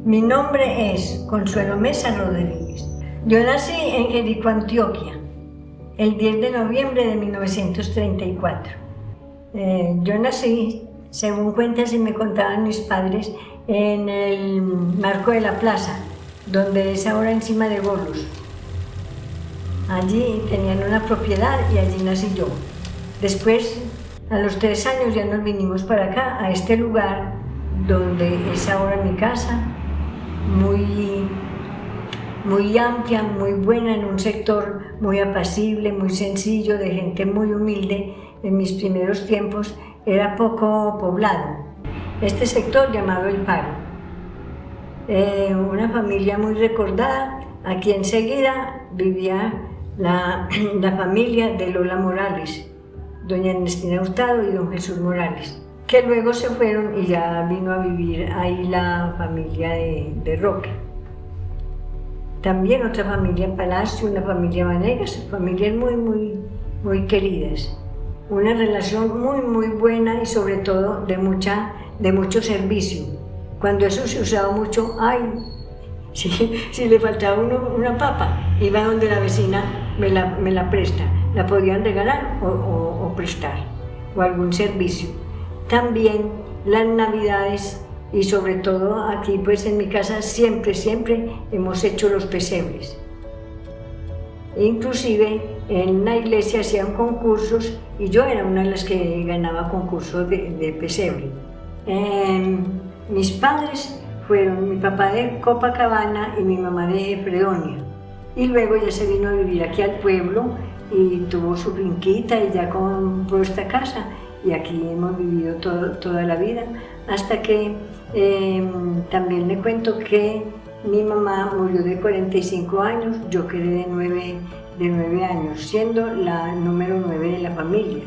Mi nombre es Consuelo Mesa Rodríguez. Yo nací en Jericó, Antioquia, el 10 de noviembre de 1934. Yo nací, según cuentas y me contaban mis padres, en el marco de la plaza, donde es ahora encima de Bolos. Allí tenían una propiedad y allí nací yo. Después, a los 3 años, ya nos vinimos para acá, a este lugar donde es ahora mi casa, muy amplia, muy buena, en un sector muy apacible, muy sencillo, de gente muy humilde. En mis primeros tiempos era poco poblado. Este sector llamado El Paro. Una familia muy recordada. Aquí enseguida vivía la familia de Lola Morales, doña Ernestina Hurtado y don Jesús Morales, que luego se fueron y ya vino a vivir ahí la familia de Roque. También otra familia en Palacio, una familia Vanegas, familias muy queridas. Una relación muy buena y sobre todo de mucho servicio. Cuando eso se usaba mucho, si le faltaba una papa, iba donde la vecina me la presta, la podían regalar o prestar, o algún servicio. También las navidades y sobre todo aquí pues en mi casa siempre hemos hecho los pesebres. Inclusive en la iglesia hacían concursos y yo era una de las que ganaba concursos de pesebre. Mis padres fueron mi papá de Copacabana y mi mamá de Fredonia. Y luego ya se vino a vivir aquí al pueblo y tuvo su finquita y ya compró esta casa. Y aquí hemos vivido toda la vida, hasta que también le cuento que mi mamá murió de 45 años, yo quedé de 9 años, siendo la número 9 de la familia,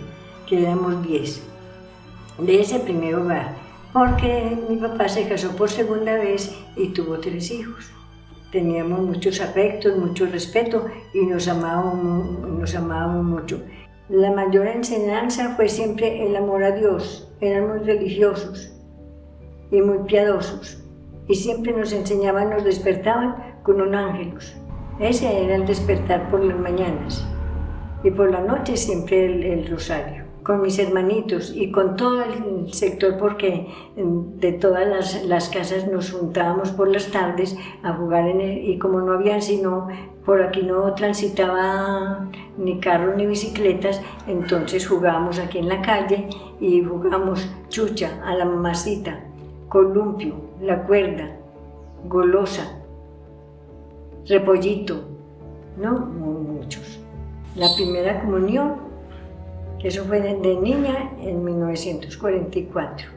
que éramos 10, de ese primer hogar, porque mi papá se casó por segunda vez y tuvo 3 hijos. Teníamos muchos afectos, mucho respeto y nos amábamos mucho. La mayor enseñanza fue siempre el amor a Dios. Eran muy religiosos y muy piadosos. Y siempre nos enseñaban, nos despertaban con un ángelus. Ese era el despertar por las mañanas. Y por la noche siempre el rosario. Con mis hermanitos y con todo el sector, porque de todas las casas nos juntábamos por las tardes a jugar y como no habían sino, por aquí no transitaba ni carros ni bicicletas, entonces jugábamos aquí en la calle y jugábamos chucha, a la mamacita, columpio, la cuerda, golosa, repollito, ¿no? Muchos. La primera comunión, eso fue de niña en 1944.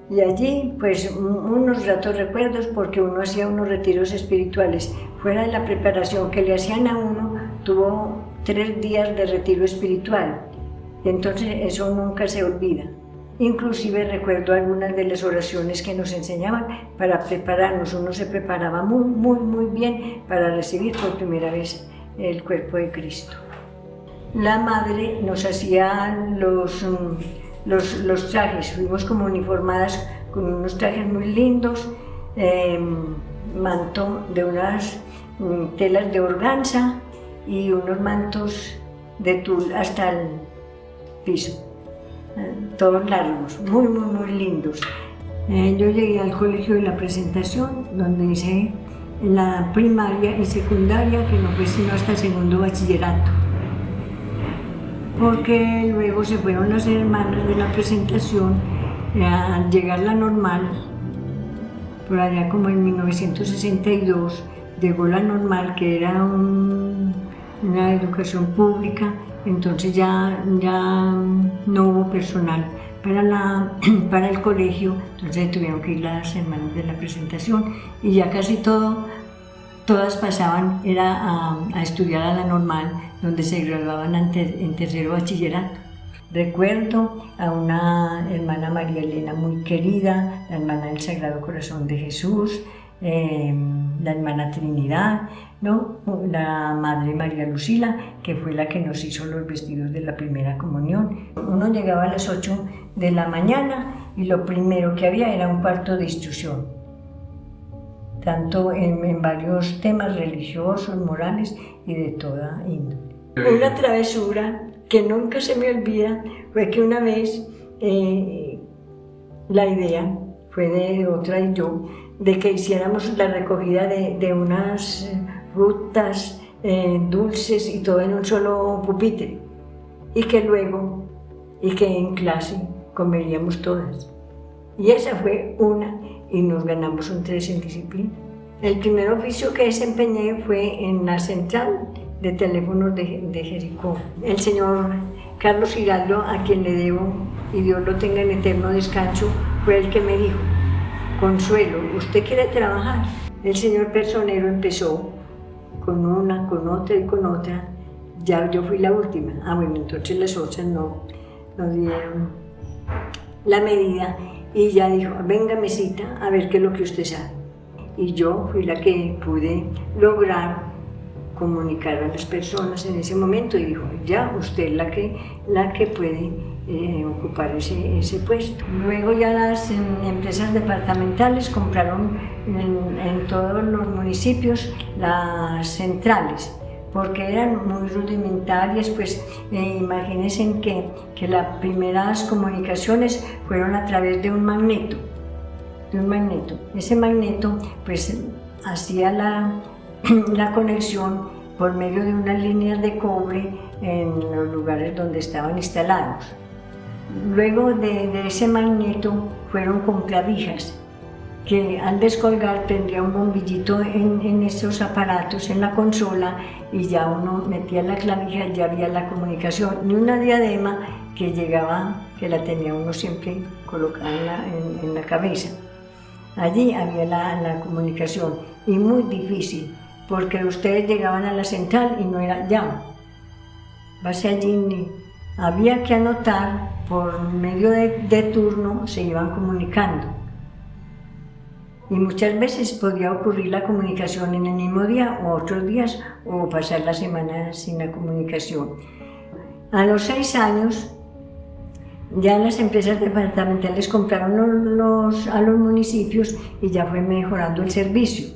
Y allí, pues, unos ratos recuerdos, porque uno hacía unos retiros espirituales. Fuera de la preparación que le hacían a uno, tuvo 3 días de retiro espiritual. Y entonces eso nunca se olvida. Inclusive recuerdo algunas de las oraciones que nos enseñaban para prepararnos. Uno se preparaba muy bien para recibir por primera vez el cuerpo de Cristo. La madre nos hacía los trajes, fuimos como uniformadas con unos trajes muy lindos, manto de unas telas de organza y unos mantos de tul hasta el piso, todos largos, muy lindos. Yo llegué al colegio de la Presentación, donde hice la primaria y secundaria, que no fue sino hasta el segundo bachillerato. Porque luego se fueron las hermanas de la Presentación, al llegar la normal, por allá como en 1962, llegó la normal, que era una educación pública, entonces ya no hubo personal para el colegio, entonces tuvieron que ir las hermanas de la Presentación y ya casi todas pasaban a estudiar a la normal, donde se graduaban en tercero bachillerato. Recuerdo a una hermana María Elena muy querida, la hermana del Sagrado Corazón de Jesús, la hermana Trinidad, ¿no? La madre María Lucila, que fue la que nos hizo los vestidos de la primera comunión. Uno llegaba a las 8 de la mañana y lo primero que había era un cuarto de instrucción. tanto en varios temas religiosos, morales y de toda índole. Una travesura que nunca se me olvida fue que una vez la idea fue de otra y yo, de que hiciéramos la recogida de unas frutas, dulces y todo en un solo pupitre, y que luego, en clase comeríamos todas. Y esa fue una, y nos ganamos un 3 en disciplina. El primer oficio que desempeñé fue en la central de teléfonos de Jericó. El señor Carlos Giraldo, a quien le debo, y Dios lo tenga en eterno descanso, fue el que me dijo: Consuelo, ¿usted quiere trabajar? El señor personero empezó con una, con otra y con otra. Ya yo fui la última. Bueno, entonces las otras no dieron la medida y ya dijo: venga, mesita, a ver qué es lo que usted sabe. Y yo fui la que pude lograr comunicar a las personas en ese momento y dijo: ya, usted es la que puede ocupar ese puesto. Luego ya las empresas departamentales compraron en todos los municipios las centrales, porque eran muy rudimentarias. Pues imagínense que las primeras comunicaciones fueron a través de un magneto. Ese magneto pues hacía la conexión por medio de unas líneas de cobre en los lugares donde estaban instalados. Luego de ese magneto fueron con clavijas, que al descolgar tendría un bombillito en esos aparatos, en la consola, y ya uno metía la clavija y ya había la comunicación, y una diadema que llegaba, que la tenía uno siempre colocada en la cabeza. Allí había la comunicación, y muy difícil, porque ustedes llegaban a la central y no era ya, base allí, había que anotar, por medio de turno se iban comunicando. Y muchas veces podía ocurrir la comunicación en el mismo día o otros días, o pasar la semana sin la comunicación. A los 6 años, ya las empresas departamentales compraron a los municipios y ya fue mejorando el servicio,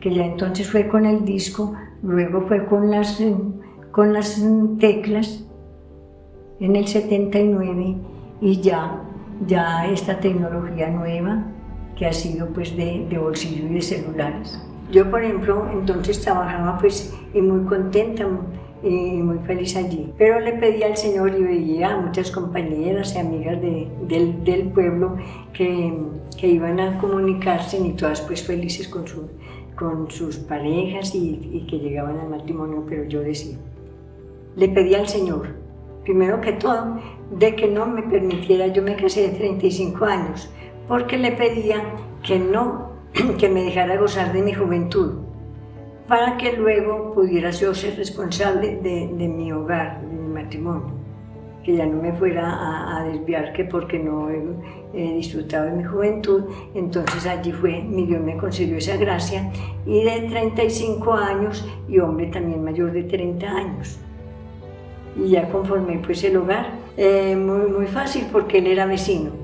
que ya entonces fue con el disco, luego fue con las teclas en el 79, y ya esta tecnología nueva que ha sido pues de bolsillo y de celulares. Yo, por ejemplo, entonces trabajaba pues y muy contenta y muy feliz allí, pero le pedí al Señor, y veía a muchas compañeras y amigas del pueblo que iban a comunicarse, y todas pues felices con sus parejas y que llegaban al matrimonio, pero yo decía, le pedí al Señor, primero que todo, de que no me permitiera, yo me casé de 35 años, porque le pedía que me dejara gozar de mi juventud, para que luego pudiera yo ser responsable de mi hogar, de mi matrimonio, que ya no me fuera a desviar, que porque no he disfrutado de mi juventud. Entonces allí mi Dios me concedió esa gracia, y de 35 años, y hombre también mayor de 30 años. Y ya conformé pues el hogar, muy fácil, porque él era vecino.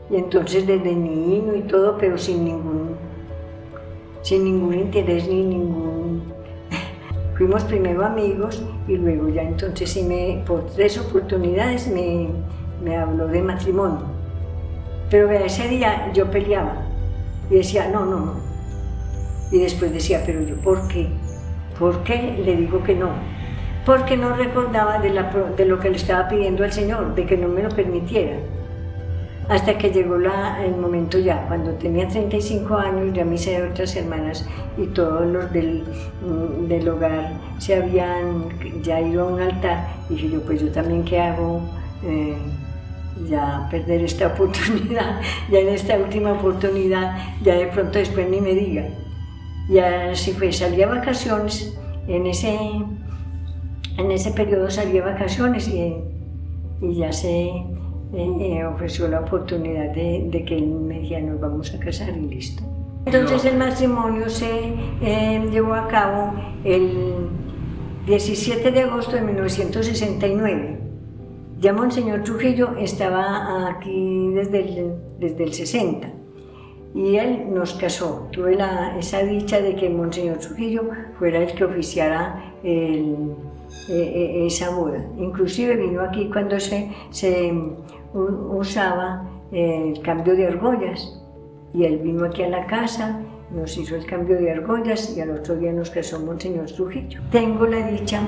Y entonces desde niño y todo, pero sin ningún interés ni ningún... Fuimos primero amigos, y luego ya entonces sí por 3 oportunidades me habló de matrimonio. Pero vea, ese día yo peleaba y decía no. Y después decía, pero yo, ¿por qué? ¿Por qué le digo que no? Porque no recordaba de lo que le estaba pidiendo al Señor, de que no me lo permitiera. Hasta que llegó el momento ya, cuando tenía 35 años, ya mis otras hermanas y todos los del hogar se habían ya ido a un altar, y dije yo, pues yo también, ¿qué hago? Ya perder esta oportunidad, ya en esta última oportunidad, ya de pronto después ni me diga. Y así fue, salí a vacaciones, en ese periodo salí a vacaciones, y ya se ofreció la oportunidad de que él me dijera, nos vamos a casar, y listo. Entonces el matrimonio se llevó a cabo el 17 de agosto de 1969. Ya Monseñor Trujillo estaba aquí desde el 60. y él nos casó. Tuve esa dicha de que Monseñor Trujillo fuera el que oficiara esa boda. Inclusive vino aquí cuando se usaba el cambio de argollas, y él vino aquí a la casa, nos hizo el cambio de argollas y al otro día nos casó Monseñor Trujillo. Tengo la dicha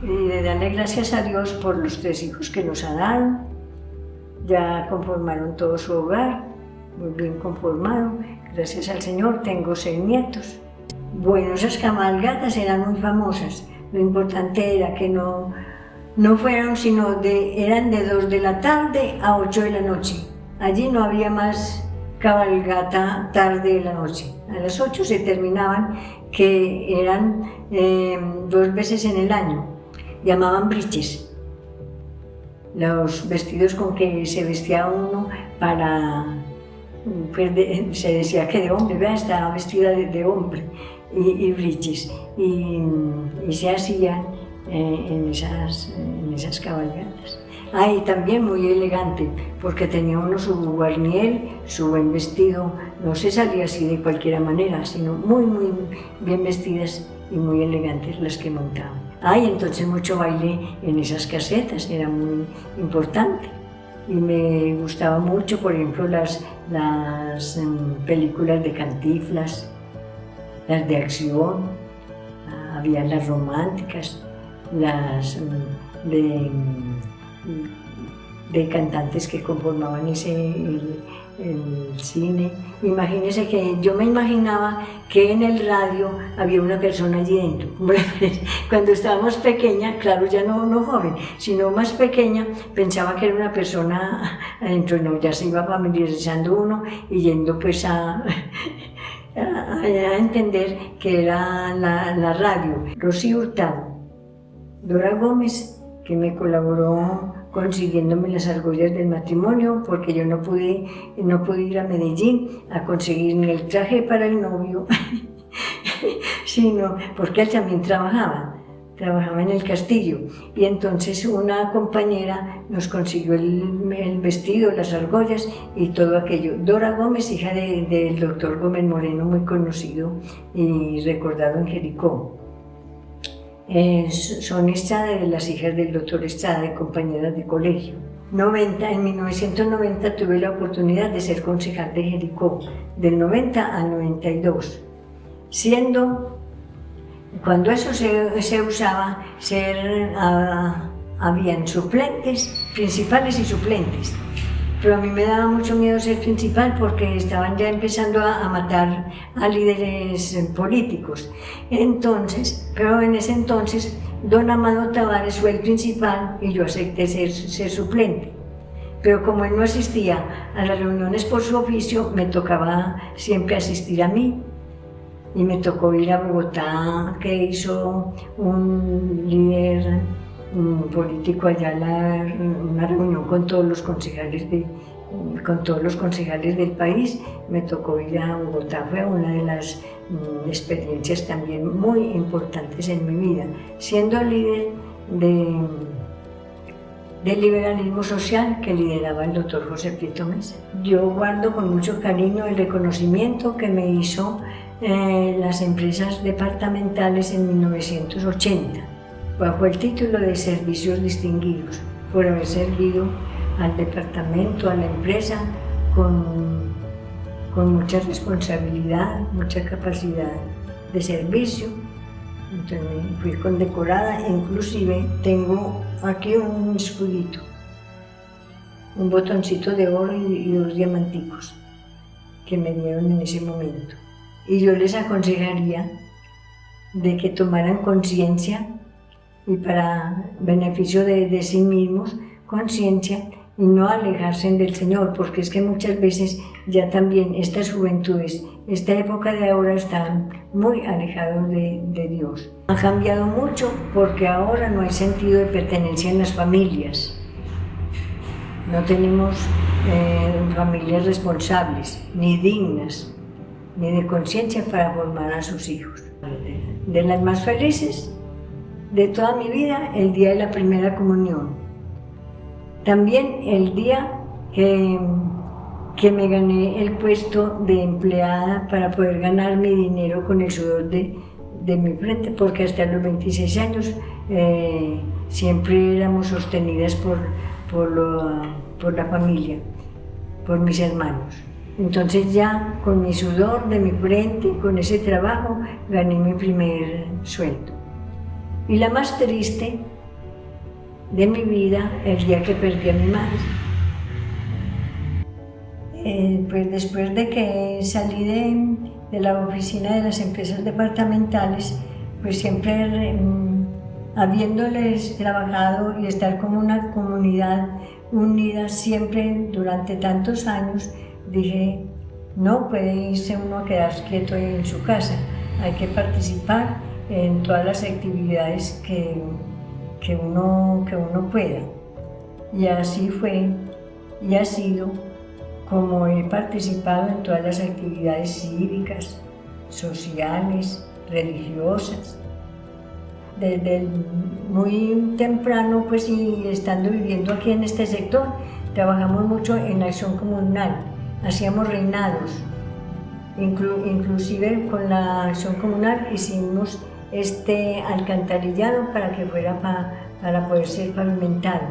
de darle gracias a Dios por los 3 hijos que nos ha dado. Ya conformaron todo su hogar, muy bien conformado, gracias al Señor. Tengo 6 nietos. Bueno, esas cabalgatas eran muy famosas. Lo importante era que no fueron sino eran de 2 de la tarde a 8 de la noche. Allí no había más cabalgata tarde de la noche. A las 8 se terminaban, que eran 2 veces en el año. Llamaban briches. Los vestidos con que se vestía uno para... Pues se decía que de hombre, ¿verdad? Estaba vestida de hombre, y briches. Y se hacían en esas cabalgatas. Y también muy elegante, porque tenía uno su guarniel, su buen vestido. No se salía así de cualquier manera, sino muy, muy bien vestidas y muy elegantes las que montaban. Y entonces mucho baile en esas casetas, era muy importante. Y me gustaba mucho, por ejemplo, las películas de Cantinflas, las de acción, había las románticas, las de cantantes que conformaban el cine. Imagínense que yo me imaginaba que en el radio había una persona allí dentro. Cuando estábamos pequeña, claro, ya no joven, sino más pequeña, pensaba que era una persona adentro. No, ya se iba familiarizando uno y yendo pues a entender que era la radio. Rocío Hurtado, Dora Gómez, que me colaboró consiguiéndome las argollas del matrimonio, porque yo no pude ir a Medellín a conseguir ni el traje para el novio, sino porque él también trabajaba en el castillo, y entonces una compañera nos consiguió el vestido, las argollas y todo aquello. Dora Gómez, hija del doctor Gómez Moreno, muy conocido y recordado en Jericó. Son Estrada, de las hijas del doctor Estrada, de compañeras de colegio. En 1990 tuve la oportunidad de ser concejal de Jericó, del 90 al 92, cuando eso se usaba, habían suplentes, principales y suplentes. Pero a mí me daba mucho miedo ser principal porque estaban ya empezando a matar a líderes políticos. Pero en ese entonces, don Amado Tavares fue el principal y yo acepté ser suplente. Pero como él no asistía a las reuniones por su oficio, me tocaba siempre asistir a mí. Y me tocó ir a Bogotá, que hizo un líder político allá, una reunión con todos los concejales del país. Me tocó ir a Bogotá, fue una de las experiencias también muy importantes en mi vida, siendo líder del liberalismo social que lideraba el doctor José Prieto Mesa. Yo guardo con mucho cariño el reconocimiento que me hizo las empresas departamentales en 1980, bajo el título de Servicios Distinguidos, por haber servido al departamento, a la empresa, con mucha responsabilidad, mucha capacidad de servicio. Entonces fui condecorada, inclusive tengo aquí un escudito, un botoncito de oro y 2 diamanticos que me dieron en ese momento. Y yo les aconsejaría de que tomaran conciencia, y para beneficio de sí mismos, conciencia, y no alejarse del Señor, porque es que muchas veces ya también estas juventudes, esta época de ahora, están muy alejados de Dios. Ha cambiado mucho porque ahora no hay sentido de pertenencia en las familias. No tenemos familias responsables, ni dignas, ni de conciencia para formar a sus hijos. De las más felices de toda mi vida, el día de la primera comunión. También el día que que me gané el puesto de empleada para poder ganar mi dinero con el sudor de mi frente, porque hasta los 26 años siempre éramos sostenidas por la familia, por mis hermanos. Entonces ya con mi sudor de mi frente, con ese trabajo, gané mi primer sueldo. Y la más triste de mi vida, el día que perdí a mi madre. Pues después de que salí de la oficina de las empresas departamentales, pues siempre habiéndoles trabajado y estar como una comunidad unida siempre durante tantos años, dije, no puede irse uno a quedar quieto en su casa, hay que participar en todas las actividades que uno pueda. Y así fue y ha sido como he participado en todas las actividades cívicas, sociales, religiosas. Desde muy temprano, pues, y estando viviendo aquí en este sector, trabajamos mucho en la acción comunal, hacíamos reinados, inclusive con la acción comunal hicimos este alcantarillado para que fuera para poder ser pavimentado,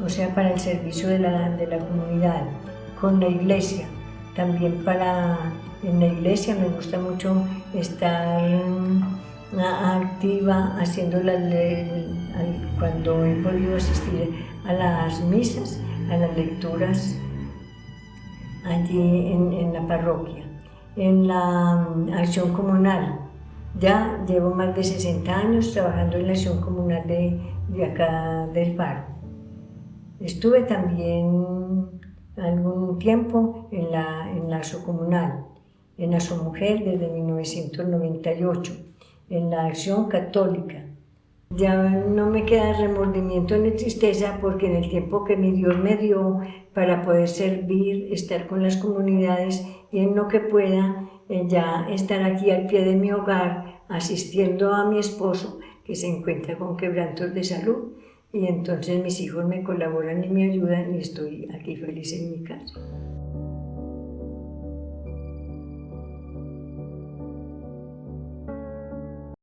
o sea, para el servicio de la comunidad. Con la iglesia, también en la iglesia me gusta mucho estar activa haciendo cuando he podido asistir a las misas, a las lecturas allí en la parroquia, en la acción comunal. Ya llevo más de 60 años trabajando en la acción comunal de acá del Faro. Estuve también algún tiempo en la Socomunal, en la Somujer desde 1998, en la Acción Católica. Ya no me queda remordimiento ni tristeza porque en el tiempo que mi Dios me dio para poder servir, estar con las comunidades y en lo que pueda, ya estar aquí al pie de mi hogar asistiendo a mi esposo que se encuentra con quebrantos de salud. Y entonces mis hijos me colaboran y me ayudan y estoy aquí feliz en mi casa.